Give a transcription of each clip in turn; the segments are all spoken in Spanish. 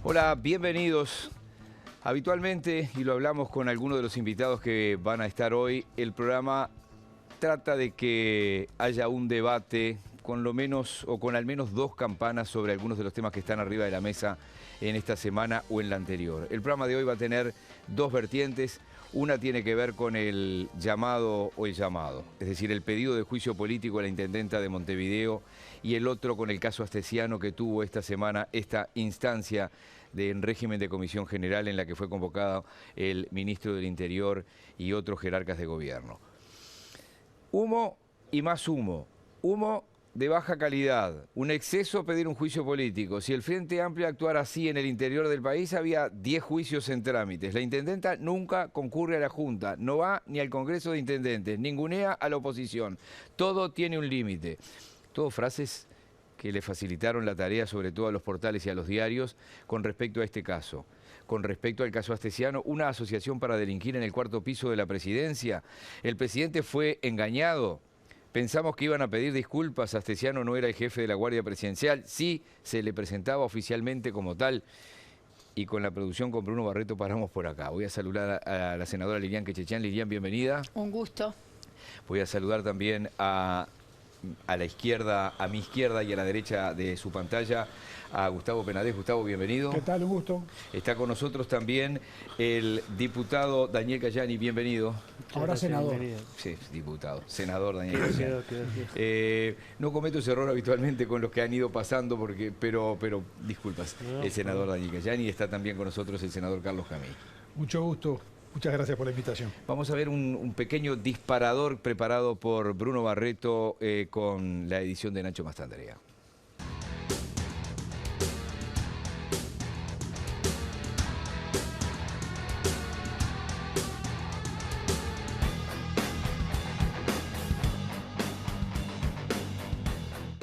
Hola, bienvenidos. Habitualmente, y lo hablamos con algunos de los invitados que van a estar hoy, el programa trata de que haya un debate con lo menos o con al menos dos campanas sobre algunos de los temas que están arriba de la mesa en esta semana o en la anterior. El programa de hoy va a tener dos vertientes. Una tiene que ver con el llamado, es decir, el pedido de juicio político a la intendenta de Montevideo, y el otro con el caso Astesiano, que tuvo esta semana esta instancia en régimen de comisión general en la que fue convocado el ministro del Interior y otros jerarcas de gobierno. Humo y más humo. Humo de baja calidad, un exceso pedir un juicio político. Si el Frente Amplio actuara así en el interior del país, había 10 juicios en trámites. La intendenta nunca concurre a la Junta, no va ni al Congreso de Intendentes, ningunea a la oposición. Todo tiene un límite. Todo frases que le facilitaron la tarea, sobre todo a los portales y a los diarios, con respecto a este caso. Con respecto al caso Astesiano, una asociación para delinquir en el cuarto piso de la presidencia. El presidente fue engañado. Pensamos que iban a pedir disculpas. Astesiano no era el jefe de la Guardia Presidencial. Sí, se le presentaba oficialmente como tal. Y con la producción, con Bruno Barreto, paramos por acá. Voy a saludar a la senadora Lilian Quechechian. Lilian, bienvenida. Un gusto. Voy a saludar también a la izquierda, a mi izquierda y a la derecha de su pantalla, a Gustavo Penades. Gustavo, bienvenido. ¿Qué tal? Un gusto. Está con nosotros también el diputado Daniel Cayani, bienvenido. Ahora senador. Sí, diputado, senador Daniel Cayani. No cometo ese error habitualmente con los que han ido pasando, pero disculpas, el senador Daniel Cayani. Está también con nosotros el senador Carlos Camí. Mucho gusto. Muchas gracias por la invitación. Vamos a ver un pequeño disparador preparado por Bruno Barreto con la edición de Nacho Mastandrea.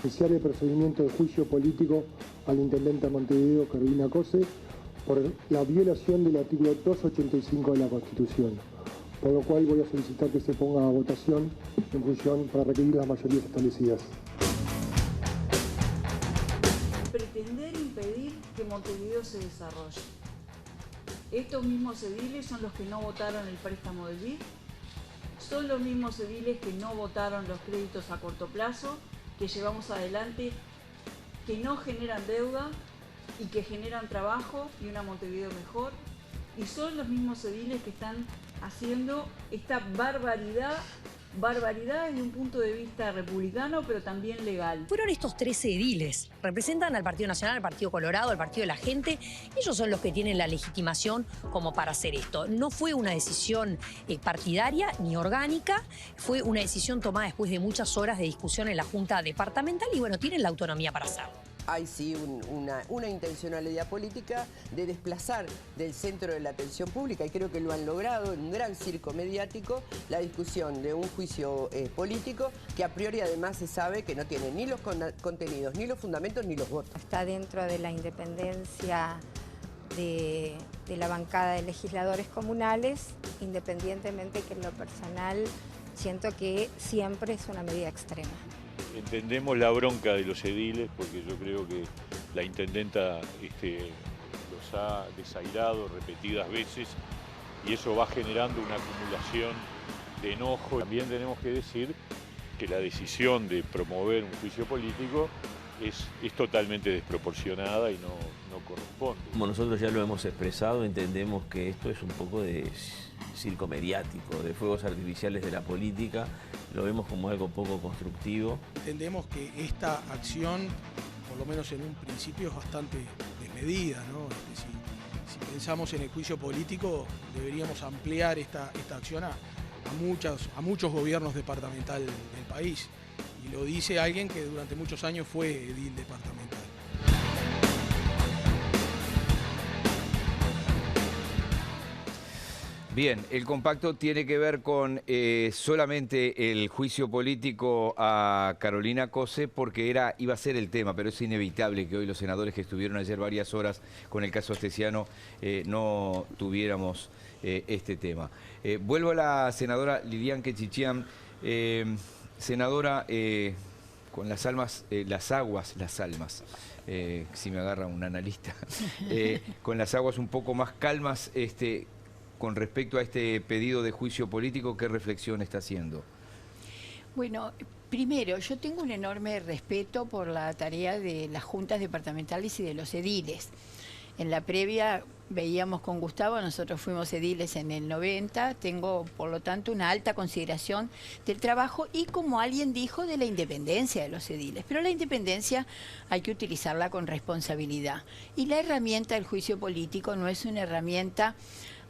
Iniciar el procedimiento de juicio político al intendente de Montevideo, Carolina Cose, por la violación del artículo 285 de la Constitución, por lo cual voy a solicitar que se ponga a votación en función para requerir las mayorías establecidas. Pretender impedir que Montevideo se desarrolle. Estos mismos ediles son los que no votaron el préstamo del BID, son los mismos ediles que no votaron los créditos a corto plazo, que llevamos adelante, que no generan deuda y que generan trabajo y una Montevideo mejor, y son los mismos ediles que están haciendo esta barbaridad desde un punto de vista republicano, pero también legal. Fueron estos 13 ediles, representan al Partido Nacional, al Partido Colorado, al Partido de la Gente. Ellos son los que tienen la legitimación como para hacer esto. No fue una decisión partidaria ni orgánica, fue una decisión tomada después de muchas horas de discusión en la Junta Departamental y bueno, tienen la autonomía para hacerlo. Hay sí una intencionalidad política de desplazar del centro de la atención pública, y creo que lo han logrado en un gran circo mediático, la discusión de un juicio político que a priori además se sabe que no tiene ni los contenidos, ni los fundamentos, ni los votos. Está dentro de la independencia de la bancada de legisladores comunales, independientemente que en lo personal siento que siempre es una medida extrema. Entendemos la bronca de los ediles, porque yo creo que la intendenta los ha desairado repetidas veces y eso va generando una acumulación de enojo. También tenemos que decir que la decisión de promover un juicio político es totalmente desproporcionada y no corresponde. Como nosotros ya lo hemos expresado, entendemos que esto es un poco de circo mediático, de fuegos artificiales de la política. Lo vemos como algo poco constructivo. Entendemos que esta acción, por lo menos en un principio, es bastante desmedida, ¿no? Si pensamos en el juicio político, deberíamos ampliar esta acción a muchos gobiernos departamentales del país. Y lo dice alguien que durante muchos años fue edil departamental. Bien, el compacto tiene que ver con solamente el juicio político a Carolina Cose, porque iba a ser el tema, pero es inevitable que hoy los senadores que estuvieron ayer varias horas con el caso Astesiano no tuviéramos este tema. Vuelvo a la senadora Lilian Quechechian. Senadora, con las almas, las almas si me agarra un analista, con las aguas un poco más calmas, con respecto a este pedido de juicio político, ¿qué reflexión está haciendo? Bueno, primero, yo tengo un enorme respeto por la tarea de las juntas departamentales y de los ediles. En la previa veíamos con Gustavo, nosotros fuimos ediles en el 90, tengo por lo tanto una alta consideración del trabajo y, como alguien dijo, de la independencia de los ediles. Pero la independencia hay que utilizarla con responsabilidad. Y la herramienta del juicio político no es una herramienta,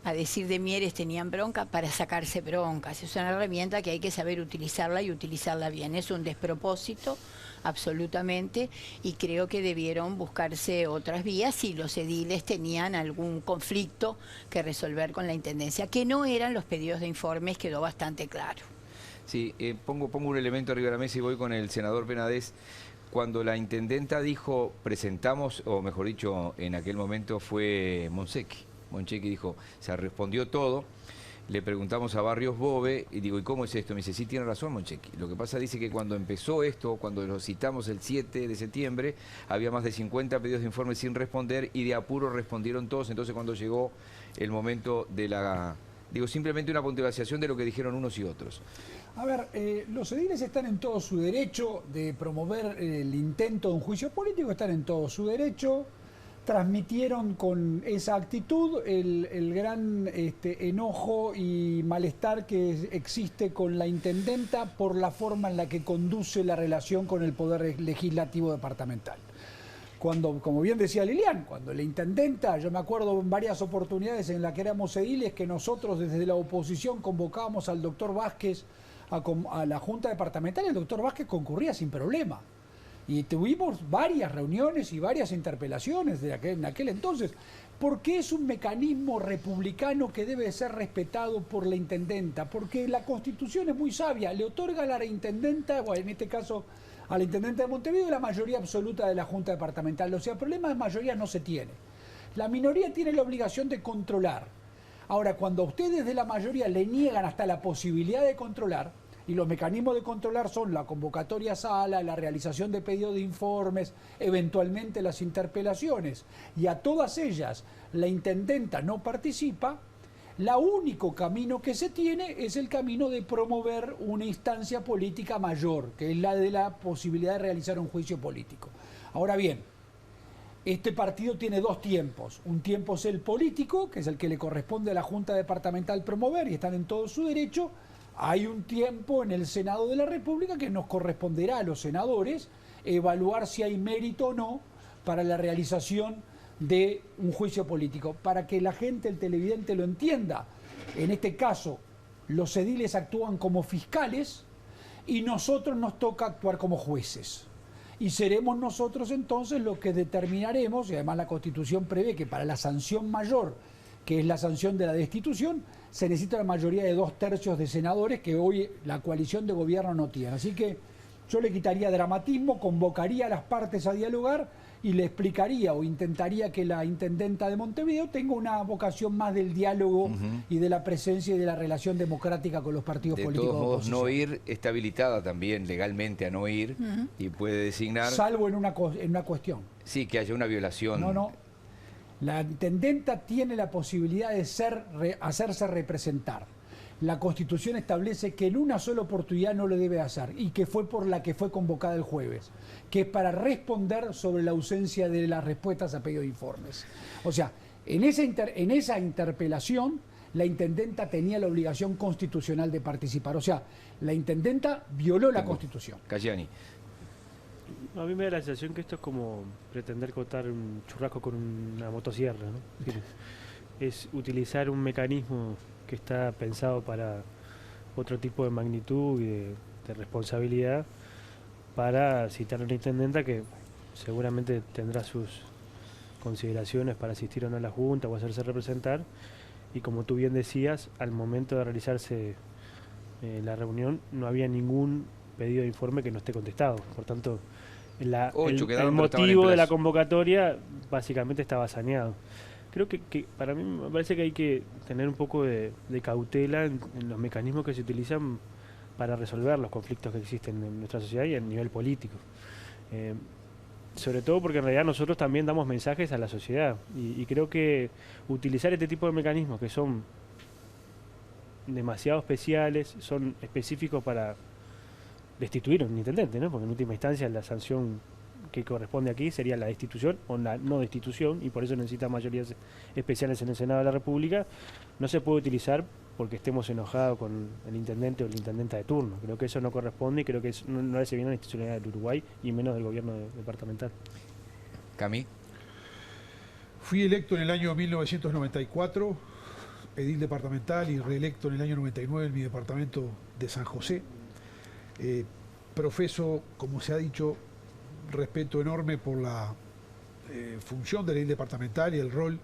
a decir de Mieres, tenían bronca, para sacarse broncas. Es una herramienta que hay que saber utilizarla y utilizarla bien. Es un despropósito, absolutamente, y creo que debieron buscarse otras vías si los ediles tenían algún conflicto que resolver con la Intendencia, que no eran los pedidos de informes, quedó bastante claro. Sí, pongo un elemento arriba de la mesa y voy con el senador Penades. Cuando la intendenta dijo, presentamos, o mejor dicho, en aquel momento fue Monchequi dijo, se respondió todo. Le preguntamos a Barrios Bove y digo, ¿y cómo es esto? Me dice, sí, tiene razón Monchequi. Lo que pasa, dice, que cuando empezó esto, cuando lo citamos el 7 de septiembre, había más de 50 pedidos de informe sin responder y de apuro respondieron todos. Entonces, cuando llegó el momento de la... Digo, simplemente una puntualización de lo que dijeron unos y otros. A ver, los ediles están en todo su derecho de promover el intento de un juicio político, están en todo su derecho. Transmitieron con esa actitud el gran enojo y malestar que existe con la intendenta por la forma en la que conduce la relación con el Poder Legislativo Departamental. Cuando, como bien decía Lilian, cuando la intendenta, yo me acuerdo en varias oportunidades en las que éramos ediles, que nosotros desde la oposición convocábamos al doctor Vázquez a la Junta Departamental, el doctor Vázquez concurría sin problema. Y tuvimos varias reuniones y varias interpelaciones en aquel entonces, porque es un mecanismo republicano que debe ser respetado por la intendenta, porque la Constitución es muy sabia, le otorga a la intendenta, o en este caso a la intendenta de Montevideo, la mayoría absoluta de la Junta Departamental. O sea, el problema de mayoría no se tiene. La minoría tiene la obligación de controlar. Ahora, cuando a ustedes de la mayoría le niegan hasta la posibilidad de controlar, y los mecanismos de controlar son la convocatoria a sala, la realización de pedidos de informes, eventualmente las interpelaciones, y a todas ellas la intendenta no participa, el único camino que se tiene es el camino de promover una instancia política mayor, que es la de la posibilidad de realizar un juicio político. Ahora bien, este partido tiene dos tiempos. Un tiempo es el político, que es el que le corresponde a la Junta Departamental promover, y están en todo su derecho. Hay un tiempo en el Senado de la República que nos corresponderá a los senadores evaluar si hay mérito o no para la realización de un juicio político. Para que la gente, el televidente, lo entienda, en este caso los ediles actúan como fiscales y nosotros nos toca actuar como jueces. Y seremos nosotros entonces los que determinaremos, y además la Constitución prevé que para la sanción mayor, que es la sanción de la destitución, se necesita la mayoría de 2/3 de senadores, que hoy la coalición de gobierno no tiene. Así que yo le quitaría dramatismo, convocaría a las partes a dialogar y le explicaría o intentaría que la intendenta de Montevideo tenga una vocación más del diálogo y de la presencia y de la relación democrática con los partidos políticos. De todos modos, no ir está habilitada también legalmente a no ir y puede designar... Salvo en una cuestión. Sí, que haya una violación. No. La intendenta tiene la posibilidad de hacerse representar. La Constitución establece que en una sola oportunidad no lo debe hacer, y que fue por la que fue convocada el jueves, que es para responder sobre la ausencia de las respuestas a pedido de informes. O sea, en esa interpelación, la intendenta tenía la obligación constitucional de participar. O sea, la intendenta violó la Constitución. Cayani. A mí me da la sensación que esto es como pretender cortar un churrasco con una motosierra, ¿no? Es utilizar un mecanismo que está pensado para otro tipo de magnitud y de responsabilidad para citar a una intendenta que seguramente tendrá sus consideraciones para asistir o no a la Junta o hacerse representar, y como tú bien decías, al momento de realizarse la reunión no había ningún pedido de informe que no esté contestado. Por tanto, el motivo de la convocatoria básicamente estaba saneado. Creo que para mí me parece que hay que tener un poco de cautela en los mecanismos que se utilizan para resolver los conflictos que existen en nuestra sociedad y a nivel político. sobre todo porque en realidad nosotros también damos mensajes a la sociedad y creo que utilizar este tipo de mecanismos que son demasiado especiales, son específicos para destituir a un intendente, ¿no? Porque en última instancia la sanción que corresponde aquí sería la destitución o la no destitución, y por eso necesita mayorías especiales en el Senado de la República. No se puede utilizar porque estemos enojados con el intendente o la intendenta de turno. Creo que eso no corresponde y creo que no le hace bien a la institucionalidad del Uruguay y menos del gobierno departamental. Cami. Fui electo en el año 1994, edil departamental, y reelecto en el año 99 en mi departamento de San José. Profeso, como se ha dicho, respeto enorme por la función del edil departamental y el rol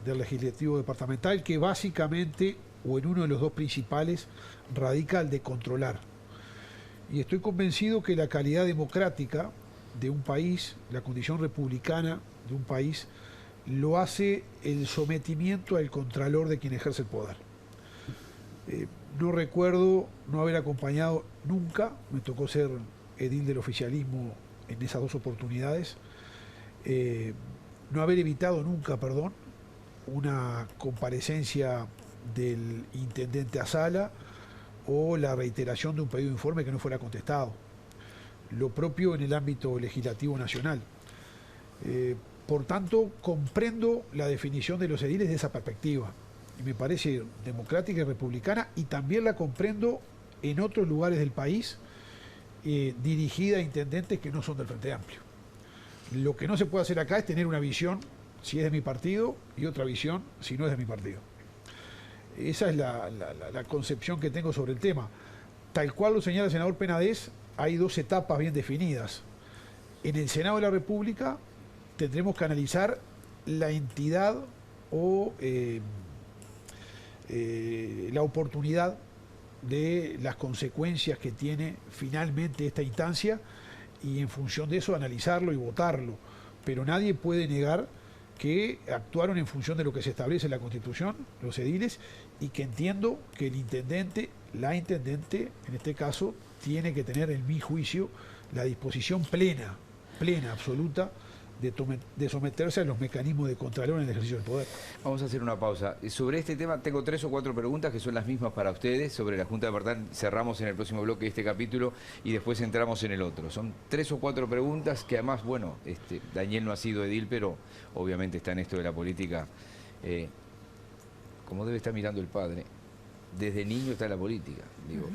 del legislativo departamental, que básicamente, o en uno de los dos principales, radica el de controlar. Y estoy convencido que la calidad democrática de un país, la condición republicana de un país, lo hace el sometimiento al contralor de quien ejerce el poder. No recuerdo no haber acompañado nunca, me tocó ser edil del oficialismo en esas dos oportunidades, no haber evitado nunca, una comparecencia del intendente a sala o la reiteración de un pedido de informe que no fuera contestado. Lo propio en el ámbito legislativo nacional. Por tanto, comprendo la definición de los ediles de esa perspectiva. Y me parece democrática y republicana, y también la comprendo en otros lugares del país, dirigida a intendentes que no son del Frente Amplio. Lo que no se puede hacer acá es tener una visión, si es de mi partido, y otra visión, si no es de mi partido. Esa es la concepción que tengo sobre el tema. Tal cual lo señala el senador Penades, hay dos etapas bien definidas. En el Senado de la República tendremos que analizar la entidad o la oportunidad de las consecuencias que tiene finalmente esta instancia, y en función de eso analizarlo y votarlo. Pero nadie puede negar que actuaron en función de lo que se establece en la Constitución, los ediles, y que entiendo que el intendente, la intendente, en este caso, tiene que tener, en mi juicio, la disposición plena, absoluta, de someterse a los mecanismos de contralor en el ejercicio del poder. Vamos a hacer una pausa. Sobre este tema tengo 3 o 4 preguntas que son las mismas para ustedes. Sobre la Junta Departamental cerramos en el próximo bloque este capítulo y después entramos en el otro. Son 3 o 4 preguntas que además, bueno, Daniel no ha sido edil, pero obviamente está en esto de la política. Como debe estar mirando el padre, desde niño está en la política, digo,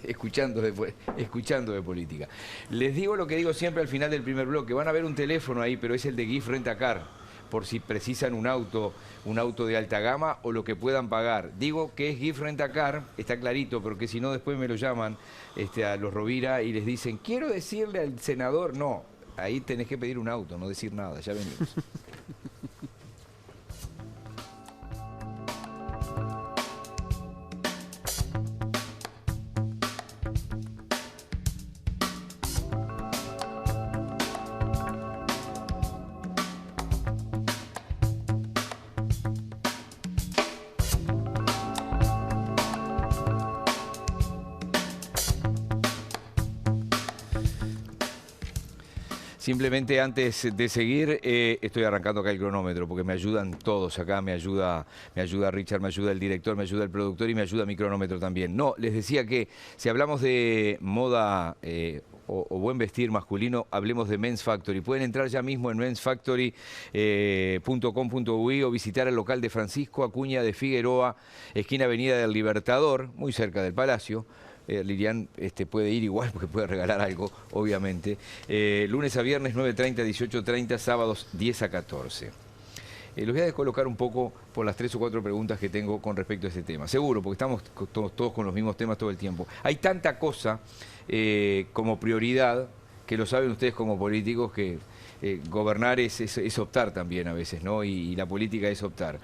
escuchando de política. Les digo lo que digo siempre al final del primer bloque. Van a ver un teléfono ahí, pero es el de GIF Rentacar, por si precisan un auto de alta gama o lo que puedan pagar. Digo que es GIF Rentacar, está clarito, porque si no después me lo llaman a los Rovira y les dicen, quiero decirle al senador, no, ahí tenés que pedir un auto, no decir nada, ya venimos. Simplemente antes de seguir, estoy arrancando acá el cronómetro porque me ayudan todos acá, me ayuda Richard, me ayuda el director, me ayuda el productor y me ayuda mi cronómetro también. No, les decía que si hablamos de moda o buen vestir masculino, hablemos de Men's Factory. Pueden entrar ya mismo en mensfactory.com.uy o visitar el local de Francisco Acuña de Figueroa, esquina Avenida del Libertador, muy cerca del Palacio. Lilian puede ir igual porque puede regalar algo, obviamente. Lunes a viernes 9:30, 18:30, sábados 10 a 14. Los voy a descolocar un poco por las 3 o 4 preguntas que tengo con respecto a este tema. Seguro, porque estamos todos con los mismos temas todo el tiempo. Hay tanta cosa como prioridad, que lo saben ustedes como políticos, que gobernar es optar también a veces, ¿no? Y la política es optar.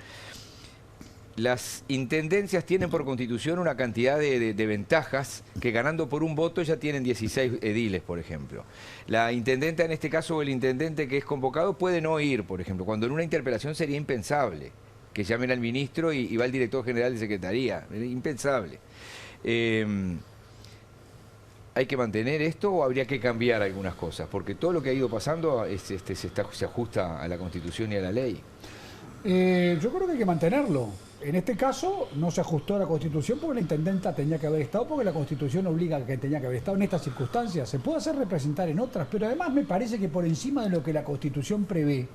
Las intendencias tienen por constitución una cantidad de ventajas que ganando por un voto ya tienen 16 ediles, por ejemplo. La intendenta en este caso o el intendente que es convocado puede no ir, por ejemplo, cuando en una interpelación sería impensable que llamen al ministro y va el director general de secretaría, impensable. ¿Hay que mantener esto o habría que cambiar algunas cosas? Porque todo lo que ha ido pasando se ajusta a la Constitución y a la ley. Yo creo que hay que mantenerlo. En este caso no se ajustó a la Constitución porque la intendenta tenía que haber estado, porque la Constitución obliga a que tenía que haber estado en estas circunstancias. Se puede hacer representar en otras, pero además me parece que por encima de lo que la Constitución prevé,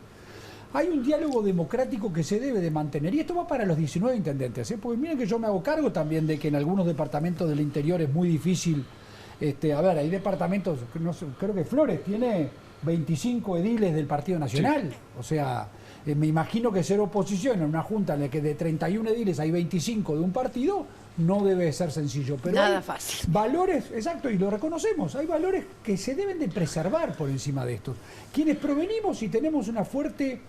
hay un diálogo democrático que se debe de mantener. Y esto va para los 19 intendentes, porque miren que yo me hago cargo también de que en algunos departamentos del interior es muy difícil. A ver, hay departamentos, no sé, creo que Flores tiene 25 ediles del Partido Nacional. Sí. O sea, me imagino que ser oposición en una junta en la que de 31 ediles hay 25 de un partido no debe ser sencillo. Pero nada fácil. Valores, exacto, y lo reconocemos, hay valores que se deben de preservar por encima de estos. Quienes provenimos y tenemos una fuerte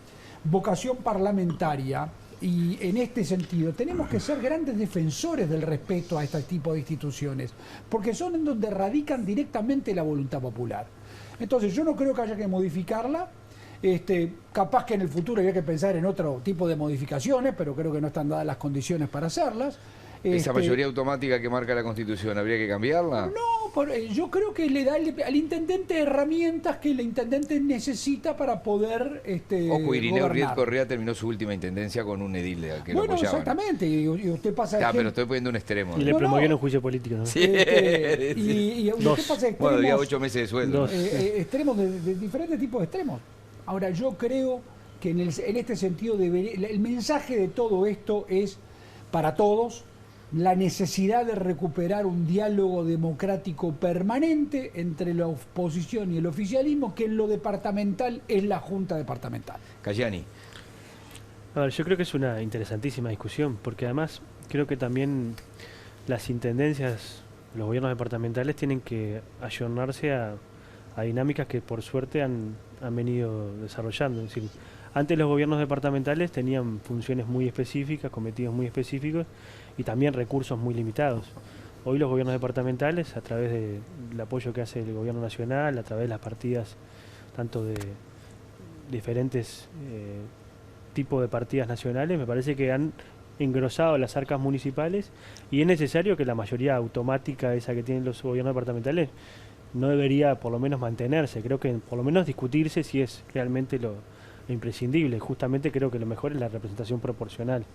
vocación parlamentaria, y en este sentido tenemos que ser grandes defensores del respeto a este tipo de instituciones, porque son en donde radican directamente la voluntad popular. Entonces yo no creo que haya que modificarla. Capaz que en el futuro había que pensar en otro tipo de modificaciones, pero creo que no están dadas las condiciones para hacerlas. ¿Esa mayoría automática que marca la Constitución habría que cambiarla? No, yo creo que le da al intendente herramientas que el intendente necesita para poder Ojo, Irineo Riet Correa terminó su última intendencia con un edil que lo apoyaba. Exactamente, y usted pasa... pero estoy poniendo un extremo. Y le promovieron un juicio político, ¿no? Sí. Y usted pasa extremos... Bueno, había 8 meses de sueldo. Extremos de diferentes tipos de extremos. Ahora, yo creo que en este sentido el mensaje de todo esto es para todos la necesidad de recuperar un diálogo democrático permanente entre la oposición y el oficialismo, que en lo departamental es la Junta Departamental. Cayani. A ver, yo creo que es una interesantísima discusión, porque además creo que también las intendencias, los gobiernos departamentales tienen que ayornarse a dinámicas que por suerte han venido desarrollando. Es decir, antes los gobiernos departamentales tenían funciones muy específicas, cometidos muy específicos y también recursos muy limitados. Hoy los gobiernos departamentales, a través del apoyo que hace el gobierno nacional, a través de las partidas tanto de diferentes tipos de partidas nacionales, me parece que han engrosado las arcas municipales y es necesario que la mayoría automática esa que tienen los gobiernos departamentales no debería por lo menos mantenerse. Creo que por lo menos discutirse si es realmente lo imprescindible. Justamente creo que lo mejor es la representación proporcional,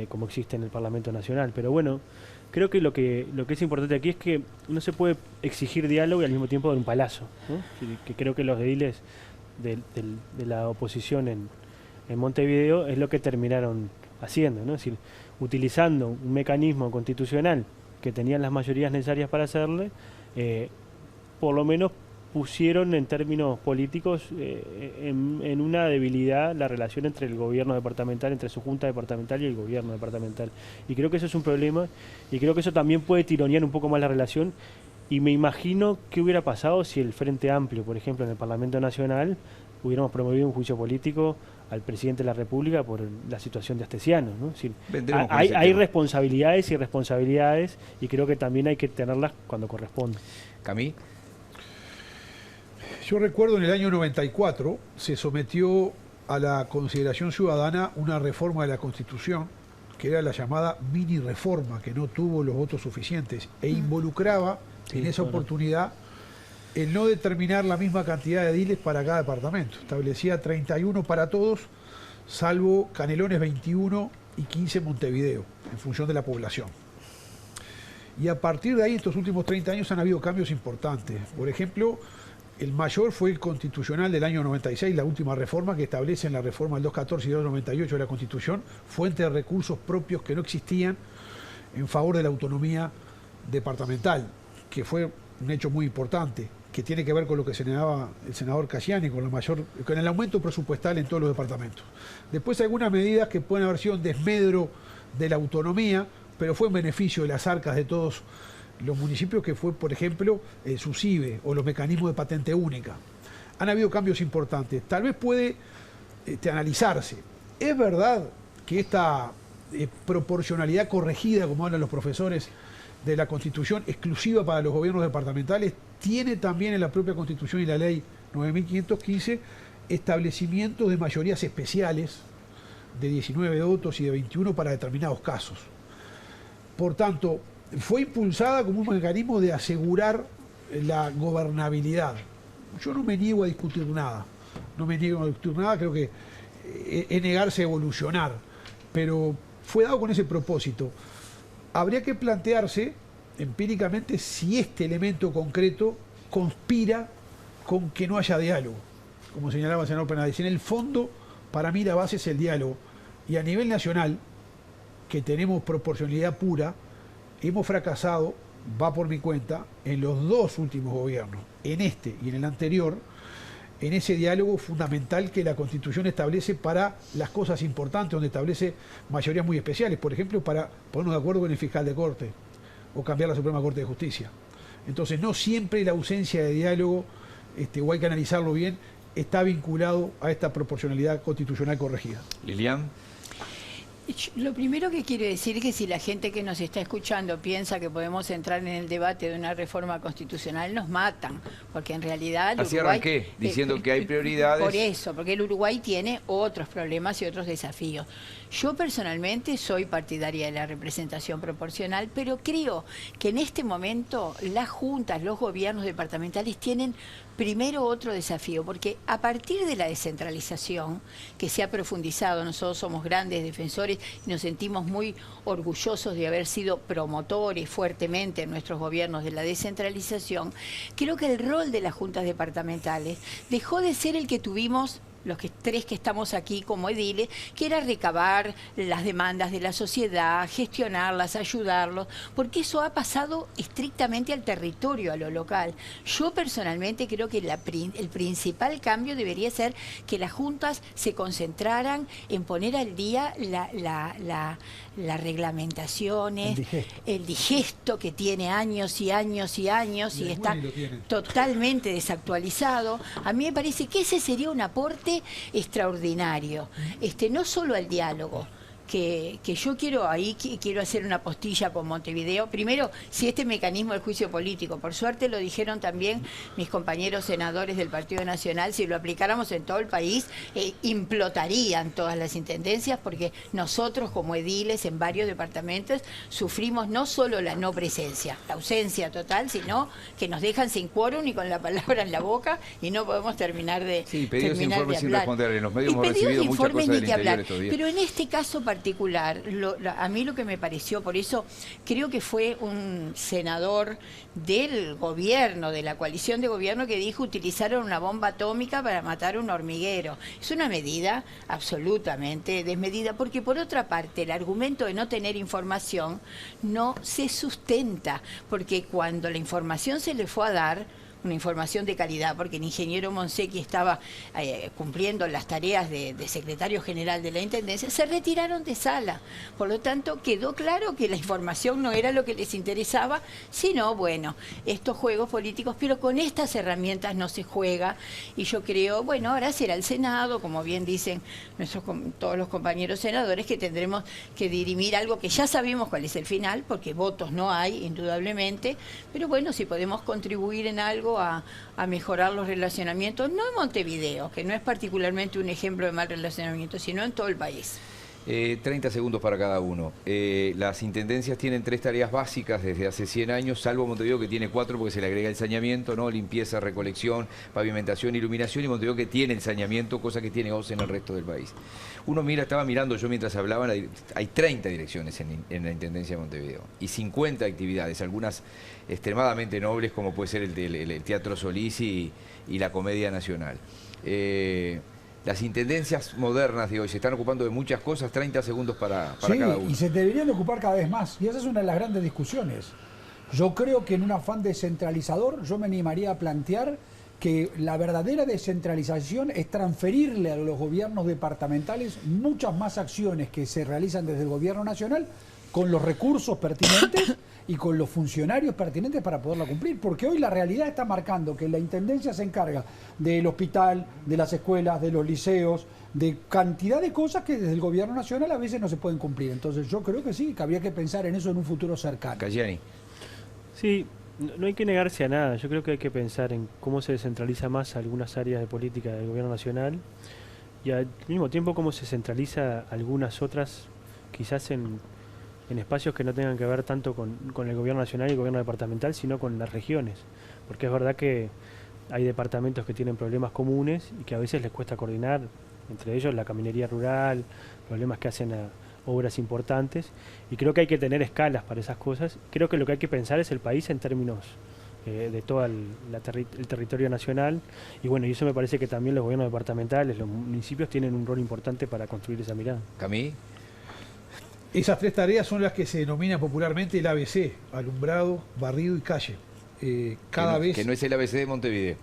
como existe en el Parlamento Nacional. Pero bueno, creo que lo que es importante aquí es que no se puede exigir diálogo y al mismo tiempo dar un palazo, ¿no? Que creo que los ediles de la oposición en Montevideo es lo que terminaron haciendo, ¿no? Es decir, utilizando un mecanismo constitucional que tenían las mayorías necesarias para hacerle, por lo menos pusieron en términos políticos en una debilidad la relación entre el gobierno departamental, entre su junta departamental y el gobierno departamental. Y creo que eso es un problema y creo que eso también puede tironear un poco más la relación. Y me imagino qué hubiera pasado si el Frente Amplio, por ejemplo, en el Parlamento Nacional, hubiéramos promovido un juicio político al presidente de la República por la situación de Astesiano, ¿no? Es decir, hay responsabilidades y responsabilidades y creo que también hay que tenerlas cuando corresponde. Camí. Yo recuerdo en el año 94 se sometió a la consideración ciudadana una reforma de la Constitución que era la llamada mini reforma, que no tuvo los votos suficientes e involucraba en esa oportunidad el no determinar la misma cantidad de ediles para cada departamento. Establecía 31 para todos, salvo Canelones 21 y 15 Montevideo, en función de la población. Y a partir de ahí, estos últimos 30 años han habido cambios importantes. Por ejemplo, el mayor fue el constitucional del año 96, la última reforma que establece en la reforma del 214 y 298 de la Constitución, fuente de recursos propios que no existían en favor de la autonomía departamental, que fue un hecho muy importante, que tiene que ver con lo que señalaba el senador Cayani, con el aumento presupuestal en todos los departamentos. Después algunas medidas que pueden haber sido en desmedro de la autonomía, pero fue en beneficio de las arcas de todos los municipios, que fue, por ejemplo, el SUSIBE o los mecanismos de patente única. Han habido cambios importantes. Tal vez puede analizarse. ¿Es verdad que esta proporcionalidad corregida, como hablan los profesores de la Constitución, exclusiva para los gobiernos departamentales, tiene también en la propia Constitución y la Ley 9.515 establecimientos de mayorías especiales de 19 votos y de 21 para determinados casos? Por tanto, fue impulsada como un mecanismo de asegurar la gobernabilidad. Yo no me niego a discutir nada, creo que es negarse a evolucionar, pero fue dado con ese propósito. Habría que plantearse empíricamente si este elemento concreto conspira con que no haya diálogo, como señalaba el senador Penades. En el fondo, para mí la base es el diálogo, y a nivel nacional, que tenemos proporcionalidad pura, hemos fracasado, va por mi cuenta, en los dos últimos gobiernos, en este y en el anterior, en ese diálogo fundamental que la Constitución establece para las cosas importantes, donde establece mayorías muy especiales, por ejemplo, para ponernos de acuerdo con el fiscal de Corte o cambiar la Suprema Corte de Justicia. Entonces, no siempre la ausencia de diálogo, o hay que analizarlo bien, está vinculado a esta proporcionalidad constitucional corregida. Lilian. Lo primero que quiero decir es que si la gente que nos está escuchando piensa que podemos entrar en el debate de una reforma constitucional, nos matan, porque en realidad el Así Uruguay, arranqué, diciendo que hay prioridades. Por eso, porque el Uruguay tiene otros problemas y otros desafíos. Yo personalmente soy partidaria de la representación proporcional, pero creo que en este momento las juntas, los gobiernos departamentales tienen primero otro desafío, porque a partir de la descentralización que se ha profundizado, nosotros somos grandes defensores y nos sentimos muy orgullosos de haber sido promotores fuertemente en nuestros gobiernos de la descentralización, creo que el rol de las juntas departamentales dejó de ser el que tuvimos los tres que estamos aquí como ediles, que era recabar las demandas de la sociedad, gestionarlas, ayudarlos, porque eso ha pasado estrictamente al territorio, a lo local. Yo personalmente creo que el principal cambio debería ser que las juntas se concentraran en poner al día las reglamentaciones, el digesto que tiene años y años y años y está totalmente desactualizado. A mí me parece que ese sería un aporte extraordinario, no solo al diálogo, que yo quiero hacer una postilla con Montevideo. Primero, si este mecanismo del juicio político, por suerte lo dijeron también mis compañeros senadores del Partido Nacional, si lo aplicáramos en todo el país, implotarían todas las intendencias, porque nosotros como ediles en varios departamentos sufrimos no solo la no presencia, la ausencia total, sino que nos dejan sin quórum y con la palabra en la boca y no podemos terminar de Sí, pedidos de informes sin hablar. responder. En los medios Y hemos pedidos recibido de muchas informes cosas ni del que interior hablar. estos días. Pero en este caso particular, a mí lo que me pareció, por eso creo que fue un senador del gobierno, de la coalición de gobierno, que dijo utilizaron una bomba atómica para matar un hormiguero. Es una medida absolutamente desmedida, porque por otra parte el argumento de no tener información no se sustenta, porque cuando la información se le fue a dar, una información de calidad, porque el ingeniero Monsecchi estaba cumpliendo las tareas de secretario general de la Intendencia, se retiraron de sala. Por lo tanto, quedó claro que la información no era lo que les interesaba, sino, bueno, estos juegos políticos, pero con estas herramientas no se juega. Y yo creo, bueno, ahora será el Senado, como bien dicen todos los compañeros senadores, que tendremos que dirimir algo que ya sabemos cuál es el final, porque votos no hay, indudablemente, pero bueno, si podemos contribuir en algo a mejorar los relacionamientos, no en Montevideo, que no es particularmente un ejemplo de mal relacionamiento, sino en todo el país. 30 segundos para cada uno. Las intendencias tienen 3 tareas básicas desde hace 100 años, salvo Montevideo, que tiene 4 porque se le agrega el saneamiento, ¿no? Limpieza, recolección, pavimentación, iluminación, y Montevideo que tiene el saneamiento, cosa que tiene 11 en el resto del país. Uno estaba mirando yo mientras hablaban, hay 30 direcciones en la Intendencia de Montevideo y 50 actividades, algunas extremadamente nobles, como puede ser el Teatro Solís y la Comedia Nacional. Las intendencias modernas de hoy se están ocupando de muchas cosas. 30 segundos para cada uno. Y se deberían de ocupar cada vez más. Y esa es una de las grandes discusiones. Yo creo que en un afán descentralizador, yo me animaría a plantear que la verdadera descentralización es transferirle a los gobiernos departamentales muchas más acciones que se realizan desde el gobierno nacional, con los recursos pertinentes y con los funcionarios pertinentes para poderla cumplir, porque hoy la realidad está marcando que la Intendencia se encarga del hospital, de las escuelas, de los liceos, de cantidad de cosas que desde el gobierno nacional a veces no se pueden cumplir. Entonces yo creo que sí, que habría que pensar en eso en un futuro cercano. Cayani. Sí, no hay que negarse a nada. Yo creo que hay que pensar en cómo se descentraliza más algunas áreas de política del gobierno nacional y al mismo tiempo cómo se centraliza algunas otras, quizás en en espacios que no tengan que ver tanto con el gobierno nacional y el gobierno departamental, sino con las regiones. Porque es verdad que hay departamentos que tienen problemas comunes y que a veces les cuesta coordinar, entre ellos la caminería rural, problemas que hacen a obras importantes, y creo que hay que tener escalas para esas cosas. Creo que lo que hay que pensar es el país en términos de todo el territorio nacional, y bueno, y eso me parece que también los gobiernos departamentales, los municipios tienen un rol importante para construir esa mirada. Camí. Esas 3 tareas son las que se denominan popularmente el ABC: alumbrado, barrido y calle. Cada vez... Que no es el ABC de Montevideo.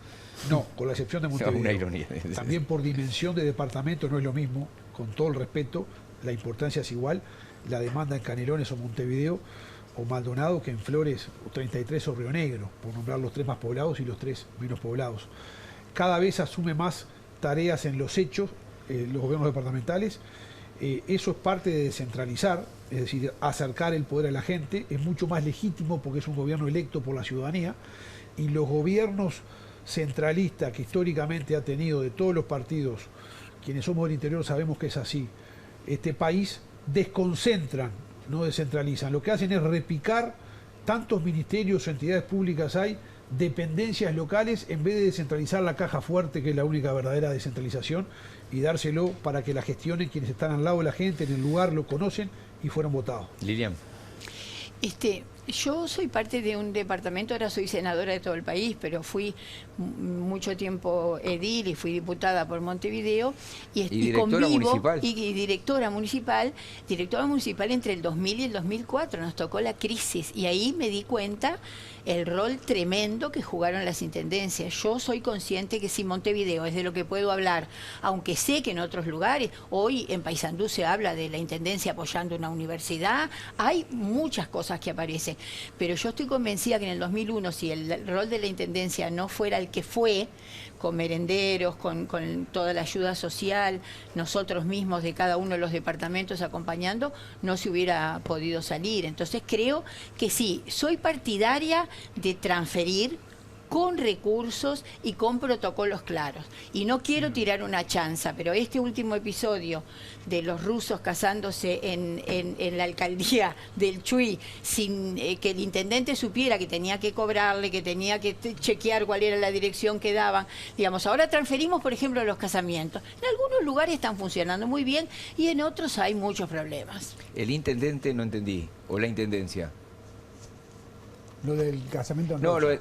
No, con la excepción de Montevideo. Una ironía. También por dimensión de departamento no es lo mismo, con todo el respeto, la importancia es igual, la demanda en Canelones o Montevideo o Maldonado que en Flores o 33 o Río Negro, por nombrar los 3 más poblados y los 3 menos poblados. Cada vez asume más tareas en los hechos, los gobiernos departamentales. Eso es parte de descentralizar, es decir, acercar el poder a la gente. Es mucho más legítimo porque es un gobierno electo por la ciudadanía, y los gobiernos centralistas que históricamente ha tenido de todos los partidos, quienes somos del interior sabemos que es así, este país, desconcentran, no descentralizan. Lo que hacen es repicar tantos ministerios o entidades públicas hay, dependencias locales, en vez de descentralizar la caja fuerte, que es la única verdadera descentralización, y dárselo para que la gestionen quienes están al lado de la gente, en el lugar, lo conocen y fueron votados. Lilian. Yo soy parte de un departamento, ahora soy senadora de todo el país, pero fui mucho tiempo edil y fui diputada por Montevideo y directora municipal. Y directora municipal entre el 2000 y el 2004, nos tocó la crisis y ahí me di cuenta el rol tremendo que jugaron las intendencias. Yo soy consciente que si Montevideo es de lo que puedo hablar, aunque sé que en otros lugares, hoy en Paysandú se habla de la intendencia apoyando una universidad, hay muchas cosas que aparecen, pero yo estoy convencida que en el 2001, si el rol de la intendencia no fuera el que fue, con merenderos, con toda la ayuda social, nosotros mismos de cada uno de los departamentos acompañando, no se hubiera podido salir. Entonces creo que sí, soy partidaria de transferir con recursos y con protocolos claros. Y no quiero tirar una chanza, pero este último episodio de los rusos casándose en la alcaldía del Chuy, sin que el intendente supiera que tenía que cobrarle, que tenía que chequear cuál era la dirección que daban. Digamos, ahora transferimos, por ejemplo, los casamientos. En algunos lugares están funcionando muy bien y en otros hay muchos problemas. El intendente no entendí, o la intendencia. Lo del casamiento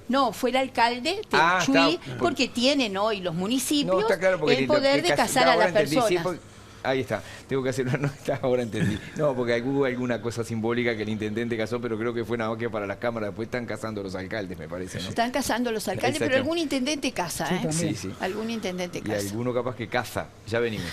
no, fue el alcalde del Chuy, porque tienen hoy los municipios el poder de casar a las personas. Ahí está, tengo que hacer una nota, ahora entendí. No, porque hubo alguna cosa simbólica que el intendente casó, pero creo que fue nada más que para las cámaras. Después están casando los alcaldes, me parece, ¿no? Están casando los alcaldes, pero algún intendente casa, ¿eh? Sí, sí. Algún intendente casa. Y alguno capaz que caza. Ya venimos.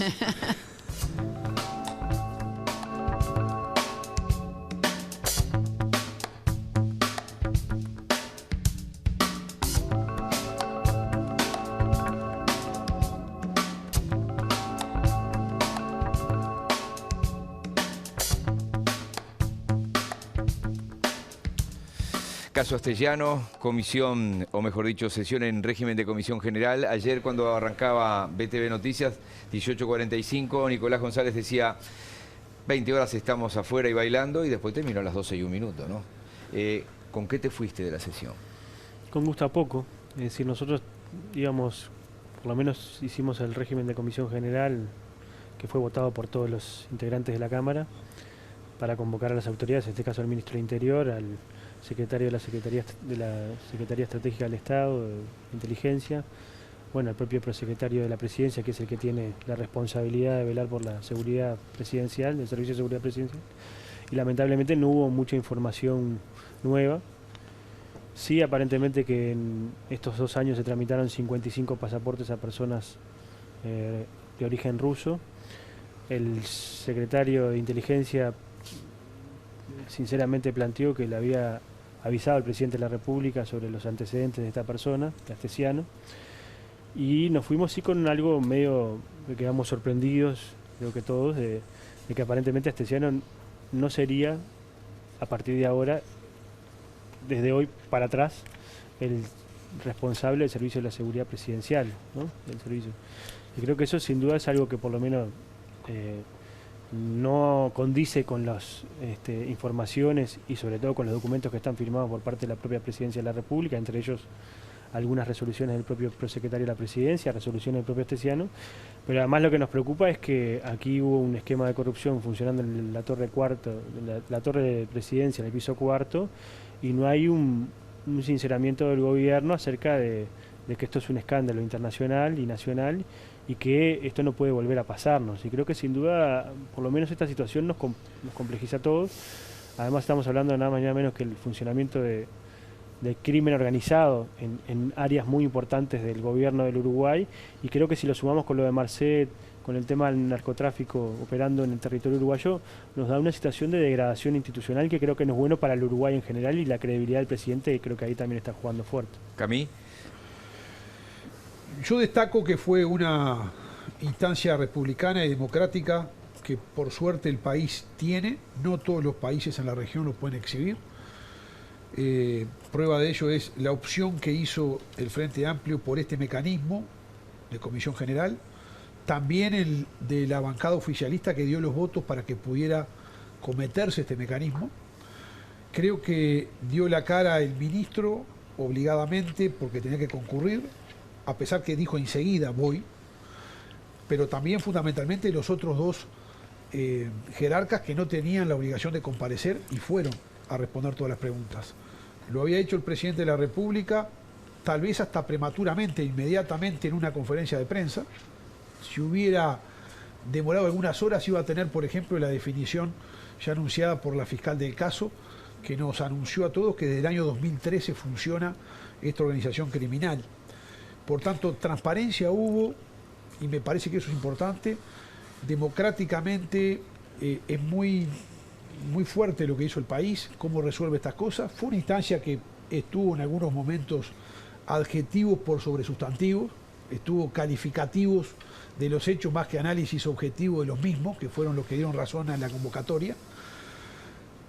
Caso Astellano, comisión, o mejor dicho, sesión en régimen de comisión general. Ayer cuando arrancaba BTV Noticias, 18:45, Nicolás González decía 20 horas estamos afuera y bailando, y después terminó a las 12:01, ¿no? ¿Con qué te fuiste de la sesión? Con gusto a poco. Es decir, nosotros íbamos, por lo menos hicimos el régimen de comisión general, que fue votado por todos los integrantes de la Cámara, para convocar a las autoridades, en este caso al Ministro del Interior, al secretario de la Secretaría Estratégica del Estado, de Inteligencia, bueno, al propio prosecretario de la Presidencia, que es el que tiene la responsabilidad de velar por la seguridad presidencial, del Servicio de Seguridad Presidencial, y lamentablemente no hubo mucha información nueva. Sí, aparentemente que en estos 2 años se tramitaron 55 pasaportes a personas de origen ruso. El secretario de Inteligencia sinceramente planteó que le había avisado al presidente de la República sobre los antecedentes de esta persona, de Astellano, y nos fuimos sí con algo medio, que quedamos sorprendidos, creo que todos, de que aparentemente Astellano no sería, a partir de ahora, desde hoy para atrás, el responsable del Servicio de la Seguridad Presidencial, ¿no? Del servicio. Y creo que eso sin duda es algo que por lo menos no condice con las informaciones y sobre todo con los documentos que están firmados por parte de la propia Presidencia de la República, entre ellos algunas resoluciones del propio prosecretario de la Presidencia, resoluciones del propio Esteciano, pero además lo que nos preocupa es que aquí hubo un esquema de corrupción funcionando en la torre la torre de Presidencia, en el piso cuarto, y no hay un sinceramiento del gobierno acerca de que esto es un escándalo internacional y nacional y que esto no puede volver a pasarnos. Y creo que sin duda, por lo menos esta situación nos complejiza a todos. Además estamos hablando de nada más y nada menos que el funcionamiento del crimen organizado en áreas muy importantes del gobierno del Uruguay, y creo que si lo sumamos con lo de Marcet, con el tema del narcotráfico operando en el territorio uruguayo, nos da una situación de degradación institucional que creo que no es bueno para el Uruguay en general, y la credibilidad del presidente creo que ahí también está jugando fuerte. Camí. Yo destaco que fue una instancia republicana y democrática que por suerte el país tiene. No todos los países en la región lo pueden exhibir. Prueba de ello es la opción que hizo el Frente Amplio por este mecanismo de Comisión General. También el de la bancada oficialista que dio los votos para que pudiera cometerse este mecanismo. Creo que dio la cara el ministro obligadamente porque tenía que concurrir, a pesar que dijo enseguida voy, pero también fundamentalmente los otros dos jerarcas que no tenían la obligación de comparecer y fueron a responder todas las preguntas. Lo había hecho el presidente de la República, tal vez hasta prematuramente, inmediatamente en una conferencia de prensa. Si hubiera demorado algunas horas iba a tener, por ejemplo, la definición ya anunciada por la fiscal del caso, que nos anunció a todos que desde el año 2013 funciona esta organización criminal. Por tanto, transparencia hubo, y me parece que eso es importante. Democráticamente es muy fuerte lo que hizo el país, cómo resuelve estas cosas. Fue una instancia que estuvo en algunos momentos adjetivos por sobre sustantivos, estuvo calificativos de los hechos más que análisis objetivo de los mismos, que fueron los que dieron razón a la convocatoria.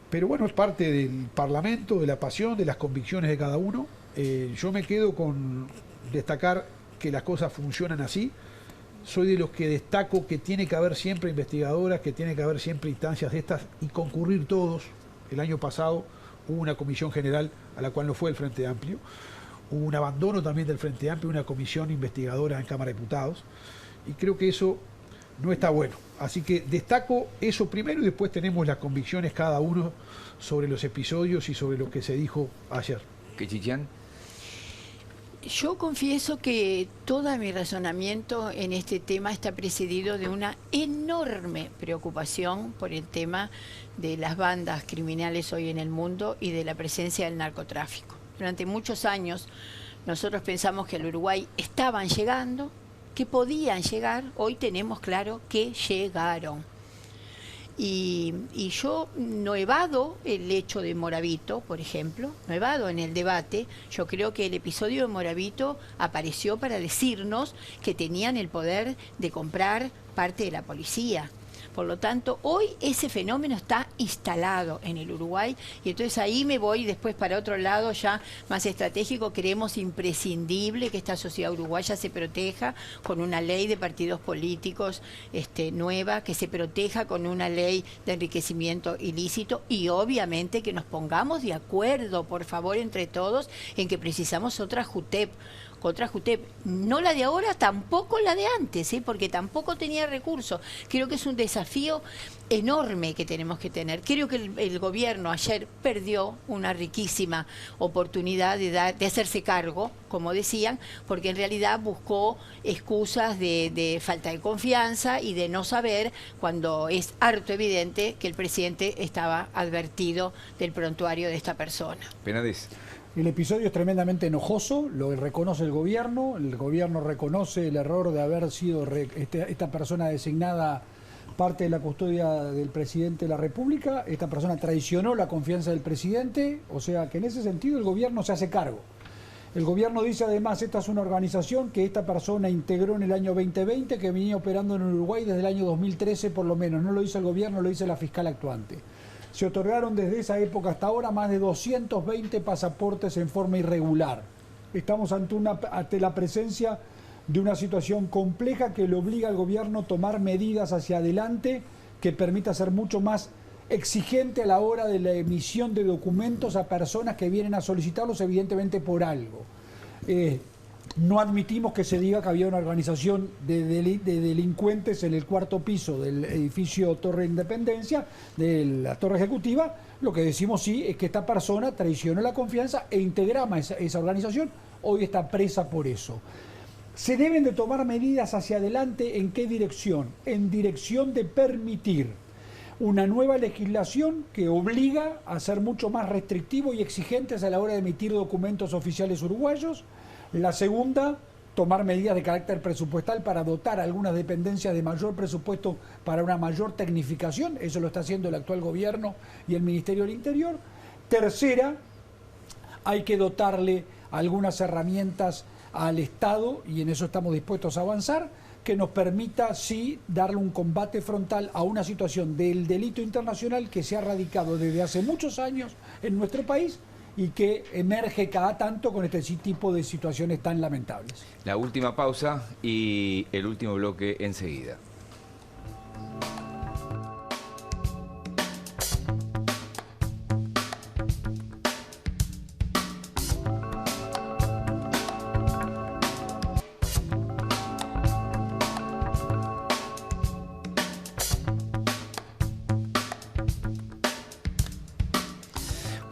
Pero bueno, es parte del Parlamento, de la pasión, de las convicciones de cada uno. Yo me quedo con destacar que las cosas funcionan así. Soy de los que destaco que tiene que haber siempre investigadoras, que tiene que haber siempre instancias de estas y concurrir todos. El año pasado hubo una comisión general a la cual no fue el Frente Amplio. Hubo un abandono también del Frente Amplio, una comisión investigadora en Cámara de Diputados. Y creo que eso no está bueno. Así que destaco eso primero y después tenemos las convicciones cada uno sobre los episodios y sobre lo que se dijo ayer. ¿Qué, Chichán? Yo confieso que todo mi razonamiento en este tema está precedido de una enorme preocupación por el tema de las bandas criminales hoy en el mundo y de la presencia del narcotráfico. Durante muchos años nosotros pensamos que al Uruguay estaban llegando, que podían llegar. Hoy tenemos claro que llegaron. Y yo no evado el hecho de Moravito, por ejemplo, no evado en el debate. Yo creo que el episodio de Moravito apareció para decirnos que tenían el poder de comprar parte de la policía. Por lo tanto, hoy ese fenómeno está instalado en el Uruguay y entonces ahí me voy después para otro lado ya más estratégico. Creemos imprescindible que esta sociedad uruguaya se proteja con una ley de partidos políticos nueva, que se proteja con una ley de enriquecimiento ilícito y obviamente que nos pongamos de acuerdo, por favor, entre todos en que precisamos otra JUTEP. Otra JUTEP, no la de ahora, tampoco la de antes, porque tampoco tenía recursos. Creo que es un desafío enorme que tenemos que tener. Creo que el gobierno ayer perdió una riquísima oportunidad de hacerse cargo, como decían, porque en realidad buscó excusas de falta de confianza y de no saber, cuando es harto evidente que el presidente estaba advertido del prontuario de esta persona. Penades. El episodio es tremendamente enojoso, lo reconoce el gobierno reconoce el error de haber sido esta persona designada parte de la custodia del presidente de la República. Esta persona traicionó la confianza del presidente, o sea que en ese sentido el gobierno se hace cargo. El gobierno dice además, esta es una organización que esta persona integró en el año 2020, que venía operando en Uruguay desde el año 2013 por lo menos. No lo dice el gobierno, lo dice la fiscal actuante. Se otorgaron desde esa época hasta ahora más de 220 pasaportes en forma irregular. Estamos ante la presencia de una situación compleja que le obliga al gobierno a tomar medidas hacia adelante que permita ser mucho más exigente a la hora de la emisión de documentos a personas que vienen a solicitarlos, evidentemente por algo. No admitimos que se diga que había una organización de delincuentes en el cuarto piso del edificio Torre Independencia, de la Torre Ejecutiva. Lo que decimos sí es que esta persona traicionó la confianza e integraba esa organización. Hoy está presa por eso. Se deben de tomar medidas hacia adelante. ¿En qué dirección? En dirección de permitir una nueva legislación que obliga a ser mucho más restrictivo y exigentes a la hora de emitir documentos oficiales uruguayos. La segunda, tomar medidas de carácter presupuestal para dotar a algunas dependencias de mayor presupuesto para una mayor tecnificación. Eso lo está haciendo el actual gobierno y el Ministerio del Interior. Tercera, hay que dotarle algunas herramientas al Estado, y en eso estamos dispuestos a avanzar, que nos permita, sí, darle un combate frontal a una situación del delito internacional que se ha radicado desde hace muchos años en nuestro país y que emerge cada tanto con este tipo de situaciones tan lamentables. La última pausa y el último bloque enseguida.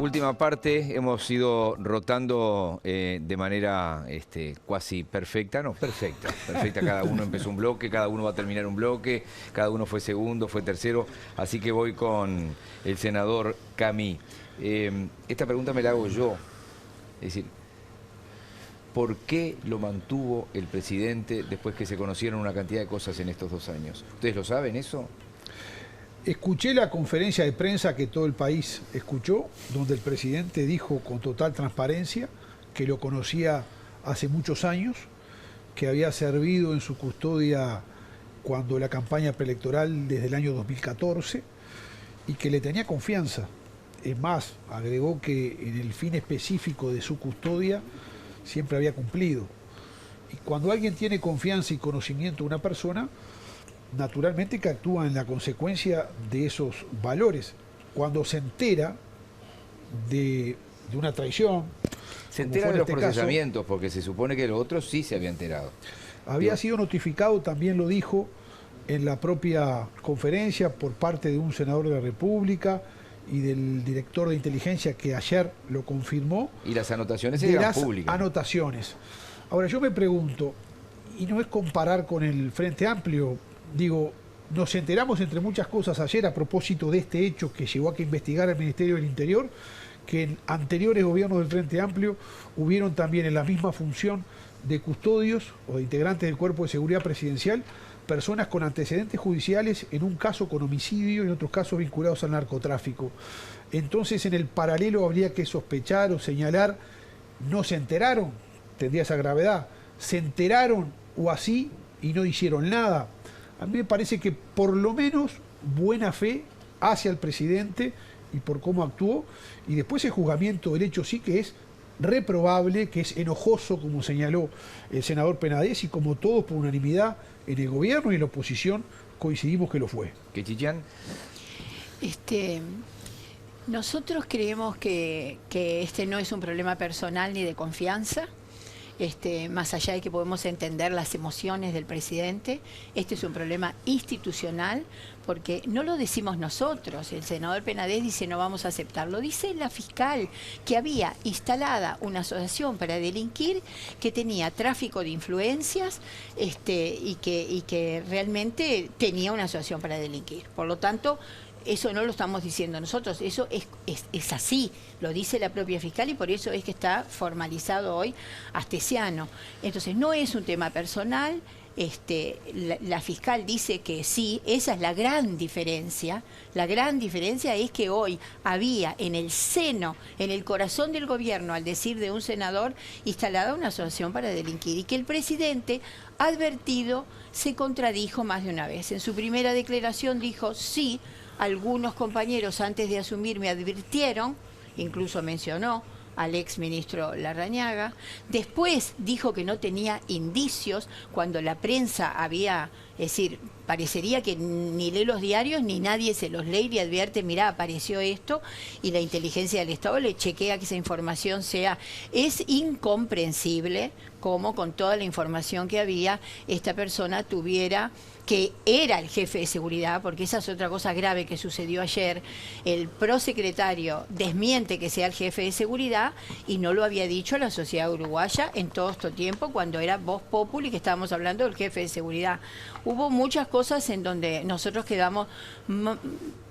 Última parte, hemos ido rotando de manera cuasi perfecta, no, perfecta, cada uno empezó un bloque, cada uno va a terminar un bloque, cada uno fue segundo, fue tercero, así que voy con el senador Camí. Esta pregunta me la hago yo, es decir, ¿por qué lo mantuvo el presidente después que se conocieron una cantidad de cosas en estos 2 años? ¿Ustedes lo saben eso? Escuché la conferencia de prensa que todo el país escuchó, donde el presidente dijo con total transparencia que lo conocía hace muchos años, que había servido en su custodia cuando la campaña preelectoral desde el año 2014 y que le tenía confianza. Es más, agregó que en el fin específico de su custodia siempre había cumplido. Y cuando alguien tiene confianza y conocimiento de una persona, naturalmente que actúa en la consecuencia de esos valores. Cuando se entera de una traición... Se entera de los procesamientos, porque se supone que los otros sí se había enterado. Había sido notificado, también lo dijo en la propia conferencia, por parte de un senador de la República y del director de inteligencia que ayer lo confirmó. Y las anotaciones eran públicas. Anotaciones. Ahora yo me pregunto, y no es comparar con el Frente Amplio, digo, nos enteramos entre muchas cosas ayer a propósito de este hecho que llevó a que investigara el Ministerio del Interior, que en anteriores gobiernos del Frente Amplio hubieron también en la misma función de custodios o de integrantes del Cuerpo de Seguridad Presidencial personas con antecedentes judiciales, en un caso con homicidio y en otros casos vinculados al narcotráfico. Entonces, en el paralelo habría que sospechar o señalar, no se enteraron, tendría esa gravedad, se enteraron o así y no hicieron nada. A mí me parece que por lo menos buena fe hacia el presidente y por cómo actuó, y después el juzgamiento del hecho sí que es reprobable, que es enojoso, como señaló el senador Penades, y como todos por unanimidad en el gobierno y en la oposición coincidimos que lo fue. ¿Qué, Chichán? Nosotros creemos que este no es un problema personal ni de confianza. Más allá de que podemos entender las emociones del presidente, este es un problema institucional, porque no lo decimos nosotros, el senador Penades dice no vamos a aceptarlo, dice la fiscal que había instalada una asociación para delinquir, que tenía tráfico de influencias y que realmente tenía una asociación para delinquir. Por lo tanto, eso no lo estamos diciendo nosotros, eso es así, lo dice la propia fiscal y por eso es que está formalizado hoy Astesiano. Entonces no es un tema personal, la fiscal dice que sí, esa es la gran diferencia. La gran diferencia es que hoy había en el seno, en el corazón del gobierno, al decir de un senador, instalada una asociación para delinquir y que el presidente, advertido, se contradijo más de una vez. En su primera declaración dijo sí. Algunos compañeros antes de asumir me advirtieron, incluso mencionó al exministro Larrañaga. Después dijo que no tenía indicios cuando la prensa había, es decir, parecería que ni lee los diarios ni nadie se los lee y le advierte, mirá, apareció esto, y la inteligencia del Estado le chequea que esa información sea. Es incomprensible cómo con toda la información que había, esta persona tuviera, que era el jefe de seguridad, porque esa es otra cosa grave que sucedió ayer, el prosecretario desmiente que sea el jefe de seguridad y no lo había dicho a la sociedad uruguaya en todo este tiempo cuando era Voz Populi, que estábamos hablando del jefe de seguridad. Hubo muchas cosas en donde nosotros quedamos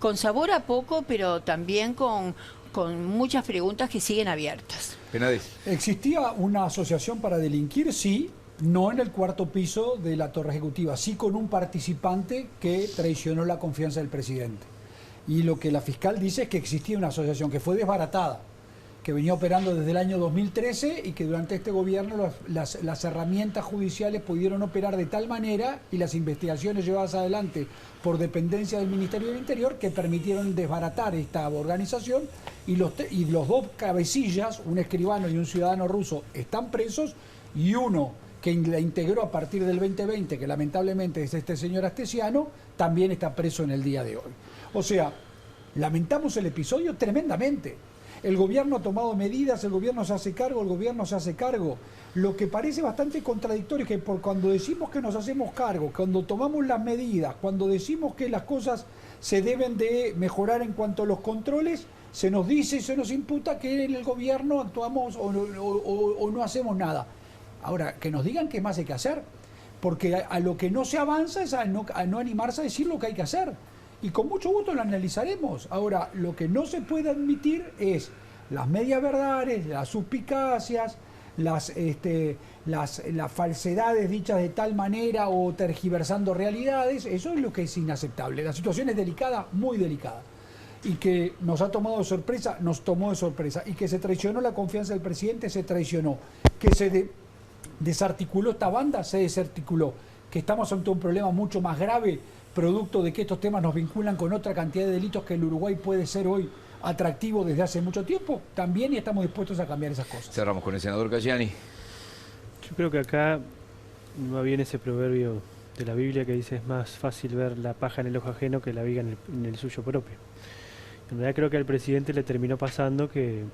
con sabor a poco, pero también con muchas preguntas que siguen abiertas. Penades. ¿Existía una asociación para delinquir? Sí. No en el cuarto piso de la Torre Ejecutiva, sí con un participante que traicionó la confianza del presidente. Y lo que la fiscal dice es que existía una asociación que fue desbaratada, que venía operando desde el año 2013 y que durante este gobierno las herramientas judiciales pudieron operar de tal manera y las investigaciones llevadas adelante por dependencia del Ministerio del Interior que permitieron desbaratar esta organización y los dos cabecillas, un escribano y un ciudadano ruso, están presos y uno que la integró a partir del 2020, que lamentablemente es este señor Astesiano, también está preso en el día de hoy. O sea, lamentamos el episodio tremendamente. El gobierno ha tomado medidas, el gobierno se hace cargo, el gobierno se hace cargo. Lo que parece bastante contradictorio es que cuando decimos que nos hacemos cargo, cuando tomamos las medidas, cuando decimos que las cosas se deben de mejorar en cuanto a los controles, se nos dice y se nos imputa que en el gobierno actuamos o no hacemos nada. Ahora, que nos digan qué más hay que hacer, porque a lo que no se avanza es a no animarse a decir lo que hay que hacer. Y con mucho gusto lo analizaremos. Ahora, lo que no se puede admitir es las medias verdades, las suspicacias, las falsedades dichas de tal manera o tergiversando realidades. Eso es lo que es inaceptable. La situación es delicada, muy delicada. Y que nos ha tomado de sorpresa, nos tomó de sorpresa. Y que se traicionó la confianza del presidente, se traicionó. Que se desarticuló esta banda, se desarticuló. Que estamos ante un problema mucho más grave, producto de que estos temas nos vinculan con otra cantidad de delitos que el Uruguay puede ser hoy atractivo desde hace mucho tiempo, también, y estamos dispuestos a cambiar esas cosas. Cerramos con el senador Cayani. Yo creo que acá va bien ese proverbio de la Biblia que dice: es más fácil ver la paja en el ojo ajeno que la viga en el suyo propio. En realidad creo que al presidente le terminó pasando que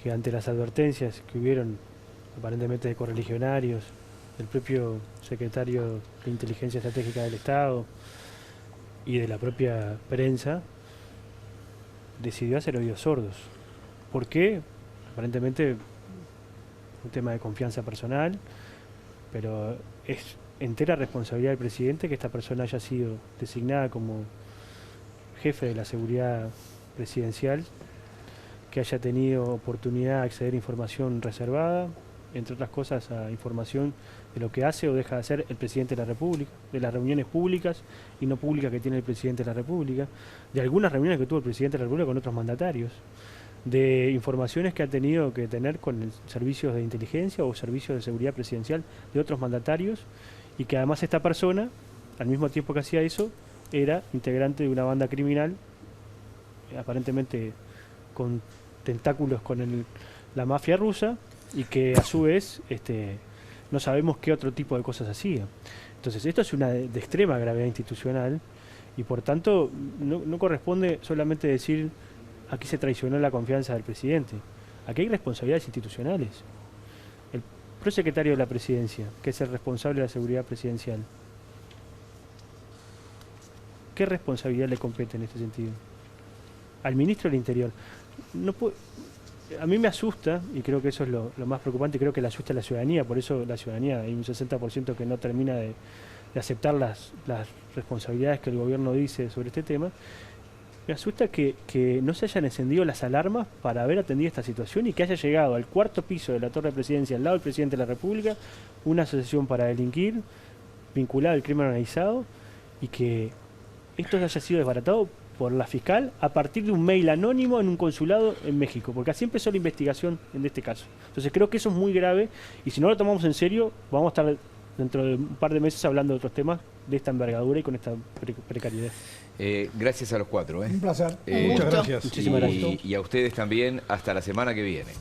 ante las advertencias que hubieron aparentemente de correligionarios, del propio secretario de Inteligencia Estratégica del Estado y de la propia prensa, decidió hacer oídos sordos. ¿Por qué? Aparentemente un tema de confianza personal, pero es entera responsabilidad del presidente que esta persona haya sido designada como jefe de la seguridad presidencial, que haya tenido oportunidad de acceder a información reservada, entre otras cosas a información de lo que hace o deja de hacer el presidente de la República, de las reuniones públicas y no públicas que tiene el presidente de la República, de algunas reuniones que tuvo el presidente de la República con otros mandatarios, de informaciones que ha tenido que tener con servicios de inteligencia o servicios de seguridad presidencial de otros mandatarios, y que además esta persona, al mismo tiempo que hacía eso, era integrante de una banda criminal, aparentemente con tentáculos con la mafia rusa, y que a su vez no sabemos qué otro tipo de cosas hacía. Entonces esto es una de extrema gravedad institucional, y por tanto no corresponde solamente decir aquí se traicionó la confianza del presidente. Aquí hay responsabilidades institucionales. El prosecretario de la presidencia, que es el responsable de la seguridad presidencial, ¿qué responsabilidad le compete en este sentido? Al ministro del Interior. No puede, a mí me asusta, y creo que eso es lo más preocupante, y creo que le asusta a la ciudadanía, por eso la ciudadanía, hay un 60% que no termina de aceptar las responsabilidades que el gobierno dice sobre este tema. Me asusta que no se hayan encendido las alarmas para haber atendido esta situación y que haya llegado al cuarto piso de la Torre de Presidencia, al lado del presidente de la República, una asociación para delinquir vinculada al crimen organizado, y que esto haya sido desbaratado por la fiscal a partir de un mail anónimo en un consulado en México, porque así empezó la investigación en este caso. Entonces creo que eso es muy grave, y si no lo tomamos en serio, vamos a estar dentro de un par de meses hablando de otros temas de esta envergadura y con esta precariedad. Gracias a los cuatro. Un placer. Muchas gracias. Muchísimas gracias. Y a ustedes también, hasta la semana que viene.